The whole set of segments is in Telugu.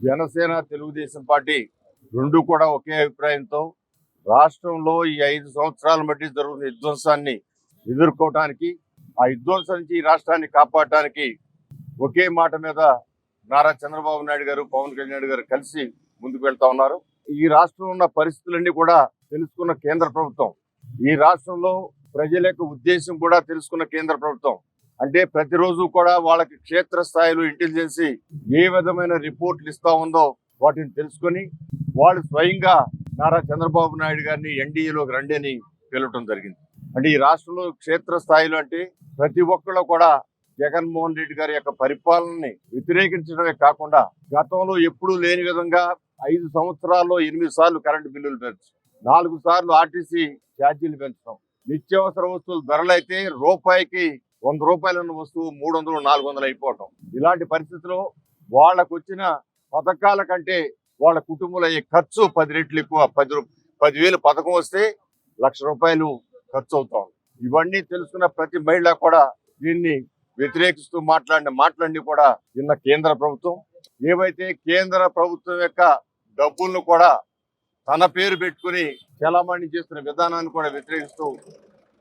జనసేన తెలుగుదేశం పార్టీ రెండు కూడా ఒకే అభిప్రాయంతో రాష్ట్రంలో ఈ 5 సంవత్సరాల మధ్య జరుగుతున్న విధ్వంసాన్ని ఎదుర్కోవటానికి, ఆ విధ్వంసం నుంచి ఈ రాష్ట్రాన్ని కాపాడటానికి ఒకే మాట మీద నారా చంద్రబాబు నాయుడు గారు, పవన్ కళ్యాణ్ గారు కలిసి ముందుకు వెళ్తా ఉన్నారు. ఈ రాష్ట్రంలో ఉన్న పరిస్థితులన్నీ కూడా తెలుసుకున్న కేంద్ర ప్రభుత్వం, ఈ రాష్ట్రంలో ప్రజల యొక్క ఉద్దేశం కూడా తెలుసుకున్న కేంద్ర ప్రభుత్వం, అంటే ప్రతిరోజు కూడా వాళ్ళకి క్షేత్రస్థాయిలో ఇంటెలిజెన్సీ ఏ విధమైన రిపోర్ట్లు ఇస్తా ఉందో వాటిని తెలుసుకొని వాళ్ళు స్వయంగా నారా చంద్రబాబు నాయుడు గారిని ఎన్డీఏలోకి రండి అని పిలవటం జరిగింది. అంటే ఈ రాష్ట్రంలో క్షేత్రస్థాయిలో అంటే ప్రతి ఒక్కళ్ళు కూడా జగన్మోహన్ రెడ్డి గారి యొక్క పరిపాలనని వ్యతిరేకించడమే కాకుండా గతంలో ఎప్పుడూ లేని విధంగా 5 సంవత్సరాల్లో 8 సార్లు కరెంటు బిల్లులు పెంచడం, 4 సార్లు ఆర్టీసీ ఛార్జీలు పెంచడం, నిత్యావసర వస్తువుల ధరలైతే రూపాయికి 100 రూపాయలు ఉన్న వస్తువు 300, 400 అయిపోవటం. ఇలాంటి పరిస్థితుల్లో వాళ్ళకు వచ్చిన పథకాల కంటే వాళ్ళ కుటుంబంలో అయ్యే ఖర్చు 10 రెట్లు ఎక్కువ. 10,000 పథకం వస్తే 1,00,000 రూపాయలు ఖర్చు అవుతాం. ఇవన్నీ తెలుసుకున్న ప్రతి మహిళ కూడా దీన్ని వ్యతిరేకిస్తూ మాట్లాడి కూడా నిన్న కేంద్ర ప్రభుత్వం ఏవైతే కేంద్ర ప్రభుత్వం యొక్క డబ్బులను కూడా తన పేరు పెట్టుకుని చలామణి చేస్తున్న విధానాన్ని కూడా వ్యతిరేకిస్తూ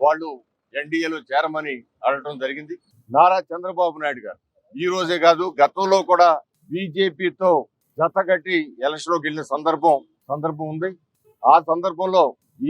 వాళ్ళు ఎన్డీఏలో చేరమని అడగడం జరిగింది. నారా చంద్రబాబు నాయుడు గారు ఈ రోజే కాదు, గతంలో కూడా బీజేపీతో జతగట్టి ఎలక్షన్లోకి వెళ్ళిన సందర్భం ఉంది. ఆ సందర్భంలో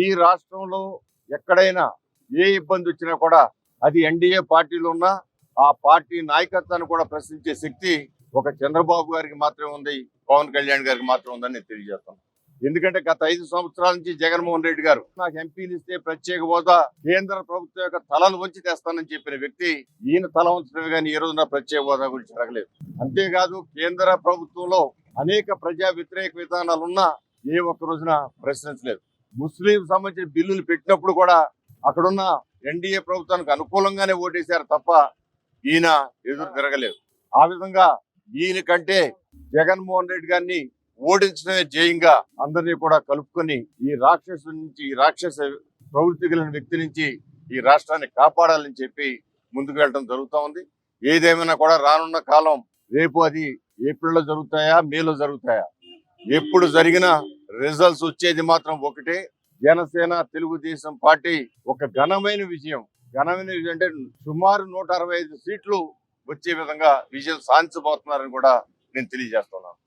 ఈ రాష్ట్రంలో ఎక్కడైనా ఏ ఇబ్బంది వచ్చినా కూడా అది ఎన్డీఏ పార్టీలో ఉన్నా ఆ పార్టీ నాయకత్వాన్ని కూడా ప్రశ్నించే శక్తి ఒక చంద్రబాబు గారికి మాత్రమే ఉంది, పవన్ కళ్యాణ్ గారికి మాత్రమే ఉందని నేను తెలియజేస్తాను. ఎందుకంటే గత 5 సంవత్సరాల నుంచి జగన్మోహన్ రెడ్డి గారు నాకు ఎంపీలు ఇస్తే ప్రత్యేక హోదా కేంద్ర ప్రభుత్వం యొక్క తలలు వంచి తెస్తానని చెప్పిన వ్యక్తి ఈయన తల వంచడమే కానీ ఈ రోజున ప్రత్యేక హోదా గురించి అడగలేదు. అంతేకాదు కేంద్ర ప్రభుత్వంలో అనేక ప్రజా వ్యతిరేక విధానాలు ఉన్నా ఏ ఒక్క రోజున ప్రశ్నించలేదు. ముస్లిం సంబంధించిన బిల్లులు పెట్టినప్పుడు కూడా అక్కడున్న ఎన్డీఏ ప్రభుత్వానికి అనుకూలంగానే ఓటేశారు తప్ప ఈయన ఎదురు తిరగలేదు. ఆ విధంగా ఈయన కంటే జగన్మోహన్ రెడ్డి గారిని ఓడించడమే జయంగా అందరినీ కూడా కలుపుకొని ఈ రాక్షస ప్రవృత్తి కలిగిన వ్యక్తి నుంచి ఈ రాష్ట్రాన్ని కాపాడాలని చెప్పి ముందుకు వెళ్ళడం జరుగుతూ ఉంది. ఏదేమైనా కూడా రానున్న కాలం రేపు అది ఏప్రిల్లో జరుగుతాయా, మేలో జరుగుతాయా, ఎప్పుడు జరిగినా రిజల్ట్స్ వచ్చేది మాత్రం ఒకటే. జనసేన తెలుగుదేశం పార్టీ ఒక ఘనమైన విజయం అంటే సుమారు 165 సీట్లు వచ్చే విధంగా విజయం సాధించబోతున్నారని కూడా నేను తెలియజేస్తున్నాను.